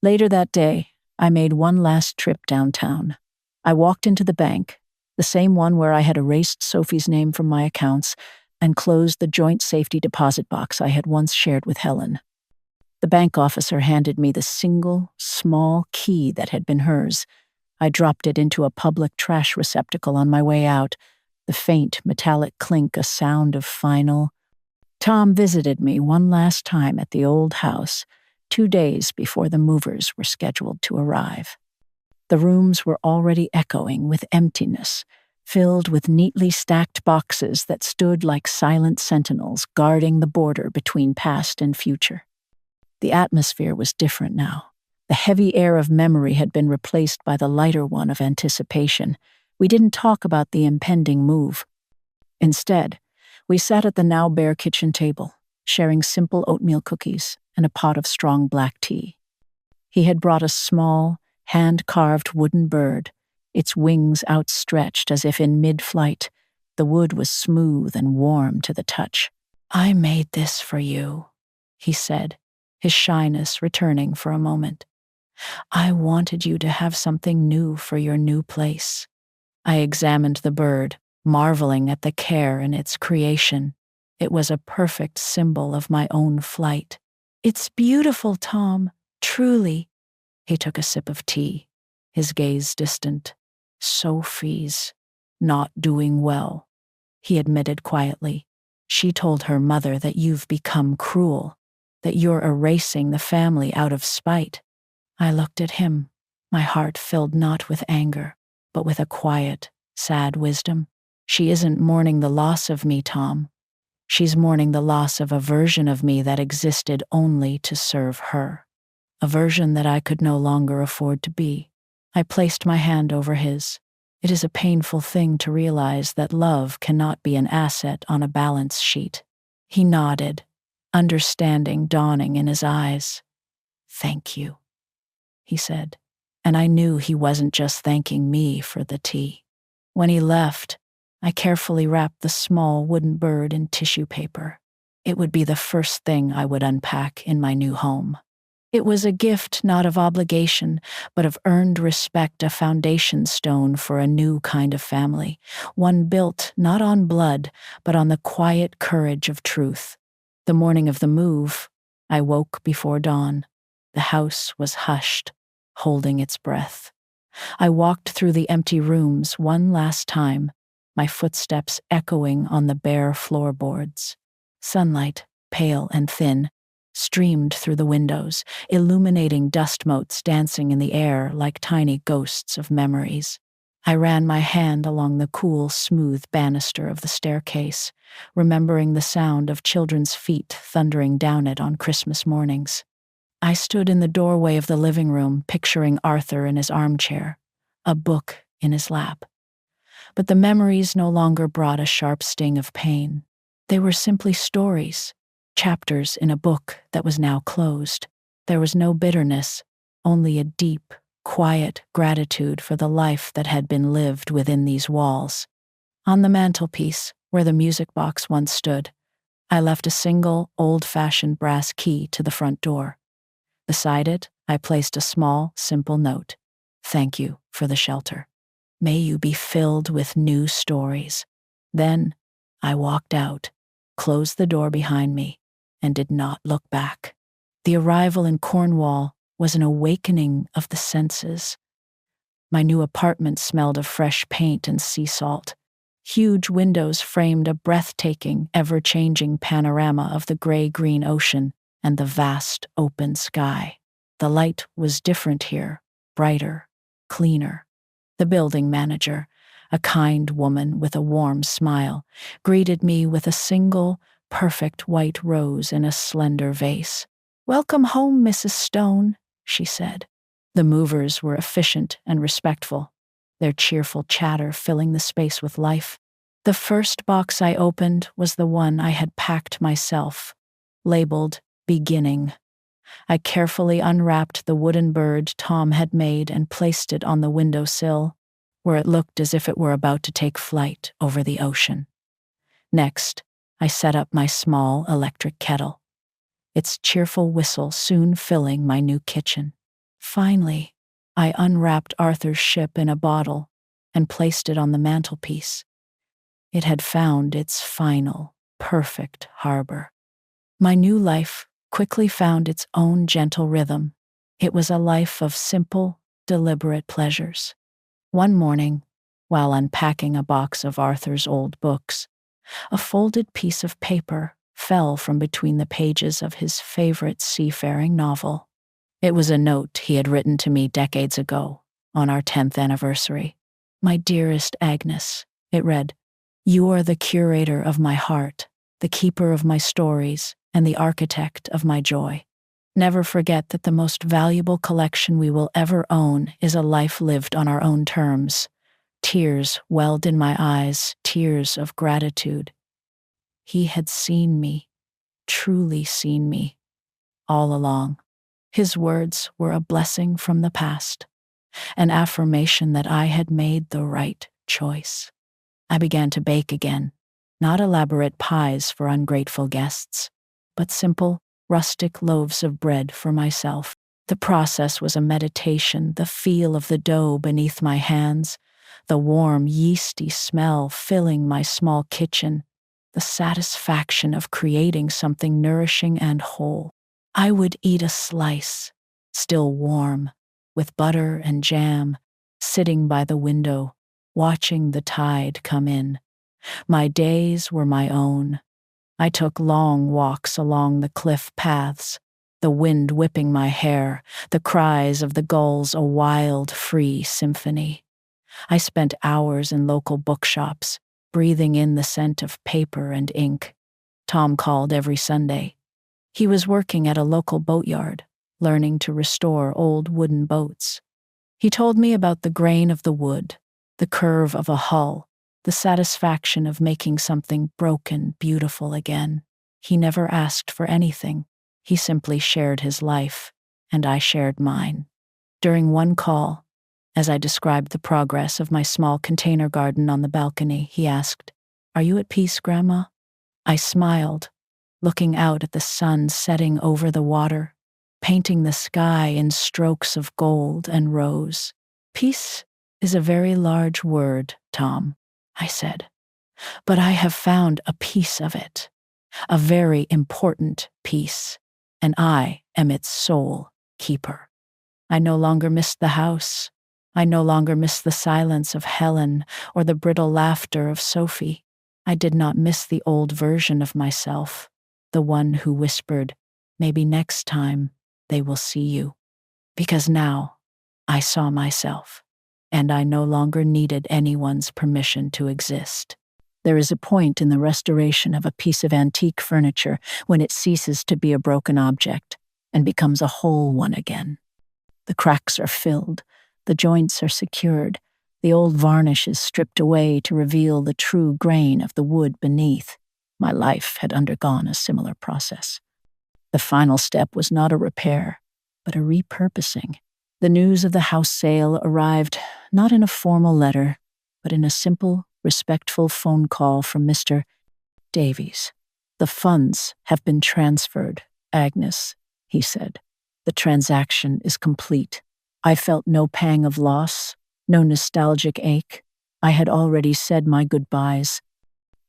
S1: Later that day, I made one last trip downtown. I walked into the bank, the same one where I had erased Sophie's name from my accounts, and closed the joint safety deposit box I had once shared with Helen. The bank officer handed me the single, small key that had been hers. I dropped it into a public trash receptacle on my way out, the faint metallic clink a sound of final. Tom visited me one last time at the old house, 2 days before the movers were scheduled to arrive. The rooms were already echoing with emptiness, filled with neatly stacked boxes that stood like silent sentinels guarding the border between past and future. The atmosphere was different now. The heavy air of memory had been replaced by the lighter one of anticipation. We didn't talk about the impending move. Instead, we sat at the now bare kitchen table, sharing simple oatmeal cookies and a pot of strong black tea. He had brought a small, hand-carved wooden bird, its wings outstretched as if in mid-flight. The wood was smooth and warm to the touch. "I made this for you," he said, his shyness returning for a moment. "I wanted you to have something new for your new place." I examined the bird, marveling at the care in its creation. It was a perfect symbol of my own flight. "It's beautiful, Tom, truly." He took a sip of tea, his gaze distant. "Sophie's not doing well," he admitted quietly. "She told her mother that you've become cruel, that you're erasing the family out of spite." I looked at him, my heart filled not with anger, but with a quiet, sad wisdom. "She isn't mourning the loss of me, Tom. She's mourning the loss of a version of me that existed only to serve her, a version that I could no longer afford to be." I placed my hand over his. It is a painful thing to realize that love cannot be an asset on a balance sheet. He nodded, understanding dawning in his eyes. "Thank you," he said, and I knew he wasn't just thanking me for the tea. When he left, I carefully wrapped the small wooden bird in tissue paper. It would be the first thing I would unpack in my new home. It was a gift not of obligation, but of earned respect, a foundation stone for a new kind of family, one built not on blood, but on the quiet courage of truth. The morning of the move, I woke before dawn. The house was hushed, holding its breath. I walked through the empty rooms one last time, my footsteps echoing on the bare floorboards. Sunlight, pale and thin, streamed through the windows, illuminating dust motes dancing in the air like tiny ghosts of memories. I ran my hand along the cool, smooth banister of the staircase, remembering the sound of children's feet thundering down it on Christmas mornings. I stood in the doorway of the living room, picturing Arthur in his armchair, a book in his lap. But the memories no longer brought a sharp sting of pain. They were simply stories, chapters in a book that was now closed. There was no bitterness, only a deep, quiet gratitude for the life that had been lived within these walls. On the mantelpiece, where the music box once stood, I left a single, old-fashioned brass key to the front door. Beside it, I placed a small, simple note. Thank you for the shelter. May you be filled with new stories. Then I walked out, closed the door behind me, and did not look back. The arrival in Cornwall was an awakening of the senses. My new apartment smelled of fresh paint and sea salt. Huge windows framed a breathtaking, ever-changing panorama of the gray-green ocean and the vast, open sky. The light was different here, brighter, cleaner. The building manager, a kind woman with a warm smile, greeted me with a single, perfect white rose in a slender vase. "Welcome home, Mrs. Stone," she said. The movers were efficient and respectful, their cheerful chatter filling the space with life. The first box I opened was the one I had packed myself, labeled Beginning. I carefully unwrapped the wooden bird Tom had made and placed it on the windowsill, where it looked as if it were about to take flight over the ocean. Next, I set up my small electric kettle, its cheerful whistle soon filling my new kitchen. Finally, I unwrapped Arthur's ship in a bottle and placed it on the mantelpiece. It had found its final, perfect harbor. My new life quickly found its own gentle rhythm. It was a life of simple, deliberate pleasures. One morning, while unpacking a box of Arthur's old books, a folded piece of paper fell from between the pages of his favorite seafaring novel. It was a note he had written to me decades ago, on our 10th anniversary. "My dearest Agnes," it read, "you are the curator of my heart, the keeper of my stories, and the architect of my joy. Never forget that the most valuable collection we will ever own is a life lived on our own terms." Tears welled in my eyes, tears of gratitude. He had seen me, truly seen me, all along. His words were a blessing from the past, an affirmation that I had made the right choice. I began to bake again, not elaborate pies for ungrateful guests, but simple, rustic loaves of bread for myself. The process was a meditation, the feel of the dough beneath my hands, the warm, yeasty smell filling my small kitchen, the satisfaction of creating something nourishing and whole. I would eat a slice, still warm, with butter and jam, sitting by the window, watching the tide come in. My days were my own. I took long walks along the cliff paths, the wind whipping my hair, the cries of the gulls a wild, free symphony. I spent hours in local bookshops, breathing in the scent of paper and ink. Tom called every Sunday. He was working at a local boatyard, learning to restore old wooden boats. He told me about the grain of the wood, the curve of a hull, the satisfaction of making something broken beautiful again. He never asked for anything. He simply shared his life, and I shared mine. During one call, as I described the progress of my small container garden on the balcony, he asked, "Are you at peace, Grandma?" I smiled, looking out at the sun setting over the water, painting the sky in strokes of gold and rose. Peace is a very large word, Tom, I said, but I have found a piece of it, a very important piece, and I am its sole keeper. I no longer miss the house. I no longer miss the silence of Helen or the brittle laughter of Sophie. I did not miss the old version of myself, the one who whispered, "Maybe next time they will see you." Because now I saw myself, and I no longer needed anyone's permission to exist. There is a point in the restoration of a piece of antique furniture when it ceases to be a broken object and becomes a whole one again. The cracks are filled, the joints are secured, the old varnish is stripped away to reveal the true grain of the wood beneath. My life had undergone a similar process. The final step was not a repair, but a repurposing. The news of the house sale arrived not in a formal letter, but in a simple, respectful phone call from Mr. Davies. "The funds have been transferred, Agnes," he said. "The transaction is complete." I felt no pang of loss, no nostalgic ache. I had already said my goodbyes.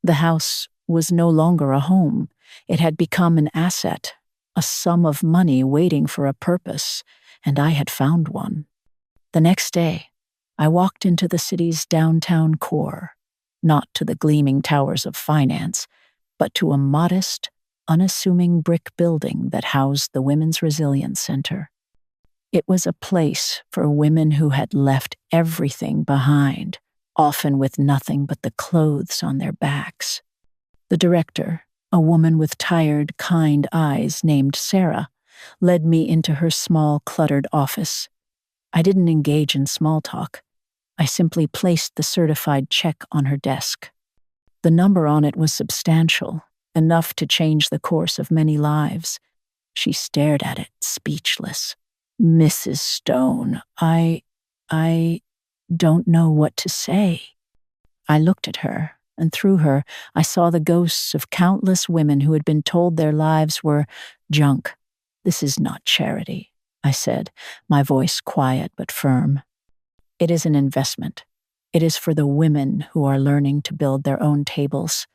S1: The house was no longer a home. It had become an asset, a sum of money waiting for a purpose, and I had found one. The next day, I walked into the city's downtown core, not to the gleaming towers of finance, but to a modest, unassuming brick building that housed the Women's Resilience Center. It was a place for women who had left everything behind, often with nothing but the clothes on their backs. The director, a woman with tired, kind eyes named Sarah, led me into her small, cluttered office. I didn't engage in small talk. I simply placed the certified check on her desk. The number on it was substantial, enough to change the course of many lives. She stared at it, speechless. "Mrs. Stone, I don't know what to say." I looked at her, and through her, I saw the ghosts of countless women who had been told their lives were junk. "This is not charity," I said, my voice quiet but firm. "It is an investment. It is for the women who are learning to build their own tables,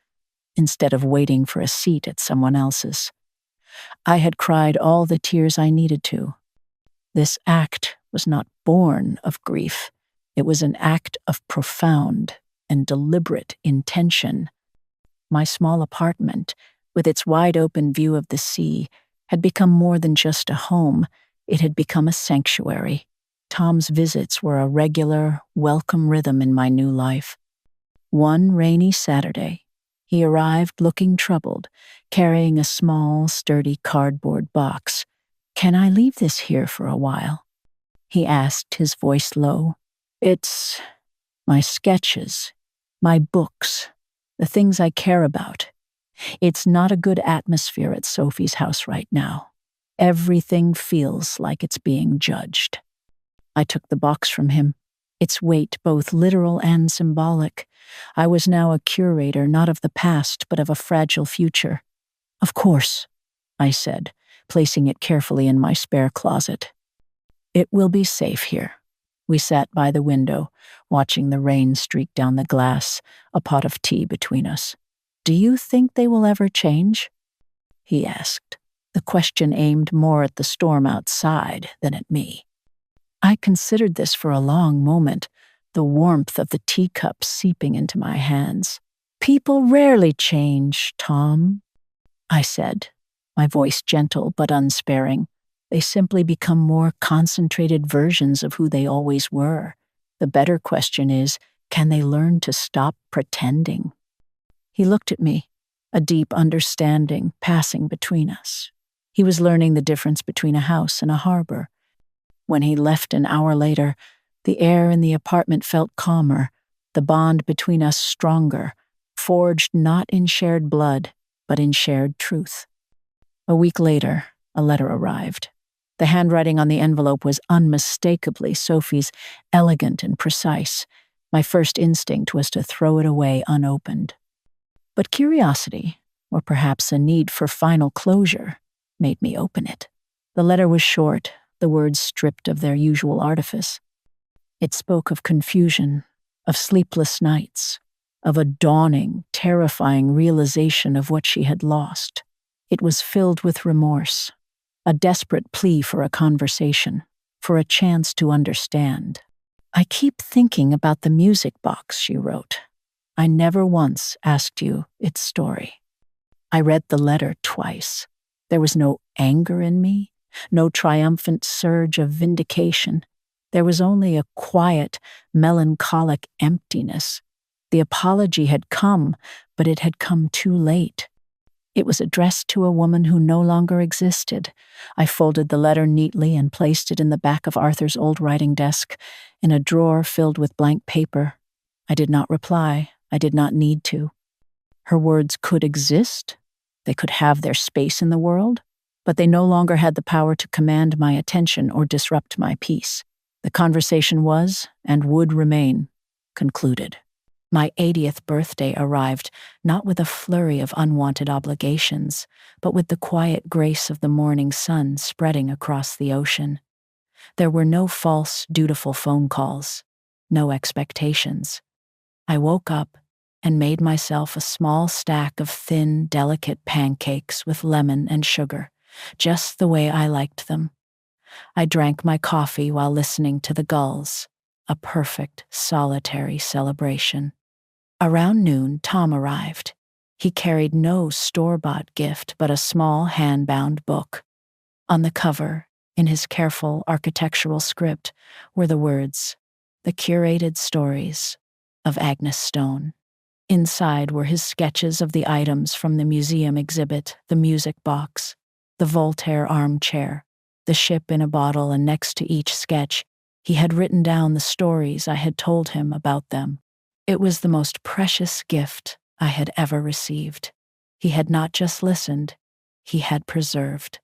S1: instead of waiting for a seat at someone else's." I had cried all the tears I needed to. This act was not born of grief. It was an act of profound and deliberate intention. My small apartment, with its wide-open view of the sea, had become more than just a home. It had become a sanctuary. Tom's visits were a regular, welcome rhythm in my new life. One rainy Saturday, he arrived looking troubled, carrying a small, sturdy cardboard box. "Can I leave this here for a while?" he asked, his voice low. "It's my sketches, my books, the things I care about. It's not a good atmosphere at Sophie's house right now. Everything feels like it's being judged." I took the box from him, its weight both literal and symbolic. I was now a curator, not of the past, but of a fragile future. "Of course," I said, placing it carefully in my spare closet. "It will be safe here." We sat by the window, watching the rain streak down the glass, a pot of tea between us. "Do you think they will ever change?" he asked, the question aimed more at the storm outside than at me. I considered this for a long moment, the warmth of the teacup seeping into my hands. "People rarely change, Tom," I said, my voice gentle but unsparing. "They simply become more concentrated versions of who they always were. The better question is, can they learn to stop pretending?" He looked at me, a deep understanding passing between us. He was learning the difference between a house and a harbor. When he left an hour later, the air in the apartment felt calmer, the bond between us stronger, forged not in shared blood, but in shared truth. A week later, a letter arrived. The handwriting on the envelope was unmistakably Sophie's, elegant and precise. My first instinct was to throw it away unopened. But curiosity, or perhaps a need for final closure, made me open it. The letter was short, the words stripped of their usual artifice. It spoke of confusion, of sleepless nights, of a dawning, terrifying realization of what she had lost. It was filled with remorse, a desperate plea for a conversation, for a chance to understand. "I keep thinking about the music box," she wrote. "I never once asked you its story." I read the letter twice. There was no anger in me, no triumphant surge of vindication. There was only a quiet, melancholic emptiness. The apology had come, but it had come too late. It was addressed to a woman who no longer existed. I folded the letter neatly and placed it in the back of Arthur's old writing desk, in a drawer filled with blank paper. I did not reply. I did not need to. Her words could exist. They could have their space in the world, but they no longer had the power to command my attention or disrupt my peace. The conversation was, and would remain, concluded. My 80th birthday arrived not with a flurry of unwanted obligations, but with the quiet grace of the morning sun spreading across the ocean. There were no false, dutiful phone calls, no expectations. I woke up and made myself a small stack of thin, delicate pancakes with lemon and sugar, just the way I liked them. I drank my coffee while listening to the gulls, a perfect, solitary celebration. Around noon, Tom arrived. He carried no store-bought gift but a small hand-bound book. On the cover, in his careful architectural script, were the words, "The Curated Stories of Agnes Stone." Inside were his sketches of the items from the museum exhibit, the music box, the Voltaire armchair, the ship in a bottle, and next to each sketch, he had written down the stories I had told him about them. It was the most precious gift I had ever received. He had not just listened, he had preserved.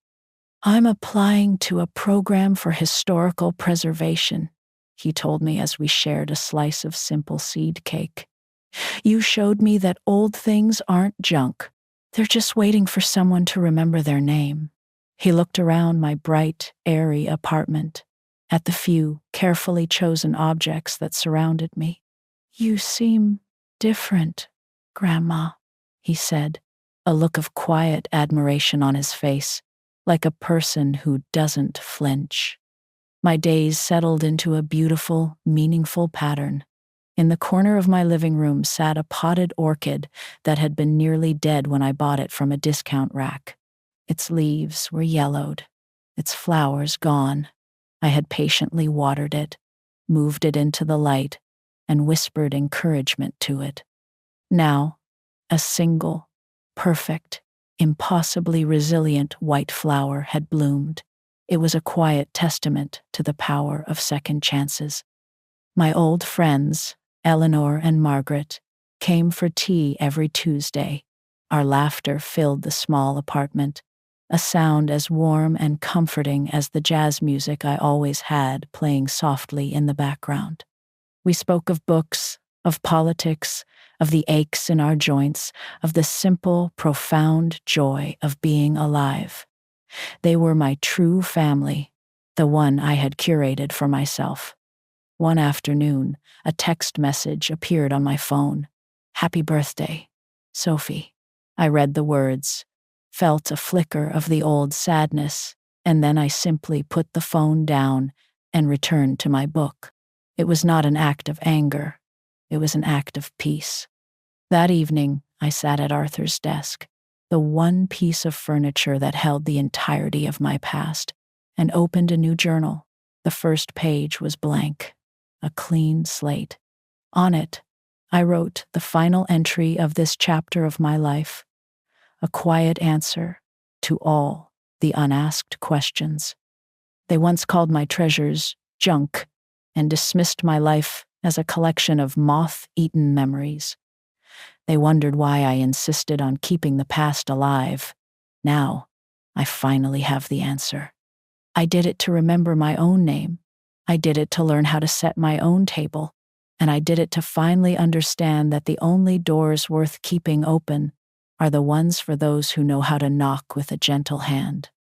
S1: "I'm applying to a program for historical preservation," he told me as we shared a slice of simple seed cake. "You showed me that old things aren't junk. They're just waiting for someone to remember their name." He looked around my bright, airy apartment, at the few, carefully chosen objects that surrounded me. "You seem different, Grandma," he said, a look of quiet admiration on his face, like a person who doesn't flinch. My days settled into a beautiful, meaningful pattern. In the corner of my living room sat a potted orchid that had been nearly dead when I bought it from a discount rack. Its leaves were yellowed, its flowers gone. I had patiently watered it, moved it into the light, and whispered encouragement to it. Now, a single, perfect, impossibly resilient white flower had bloomed. It was a quiet testament to the power of second chances. My old friends, Eleanor and Margaret, came for tea every Tuesday. Our laughter filled the small apartment, a sound as warm and comforting as the jazz music I always had playing softly in the background. We spoke of books, of politics, of the aches in our joints, of the simple, profound joy of being alive. They were my true family, the one I had curated for myself. One afternoon, a text message appeared on my phone. "Happy birthday, Sophie." I read the words, felt a flicker of the old sadness, and then I simply put the phone down and returned to my book. It was not an act of anger. It was an act of peace. That evening, I sat at Arthur's desk, the one piece of furniture that held the entirety of my past, and opened a new journal. The first page was blank, a clean slate. On it, I wrote the final entry of this chapter of my life, a quiet answer to all the unasked questions. They once called my treasures junk and dismissed my life as a collection of moth-eaten memories. They wondered why I insisted on keeping the past alive. Now, I finally have the answer. I did it to remember my own name. I did it to learn how to set my own table. And I did it to finally understand that the only doors worth keeping open are the ones for those who know how to knock with a gentle hand.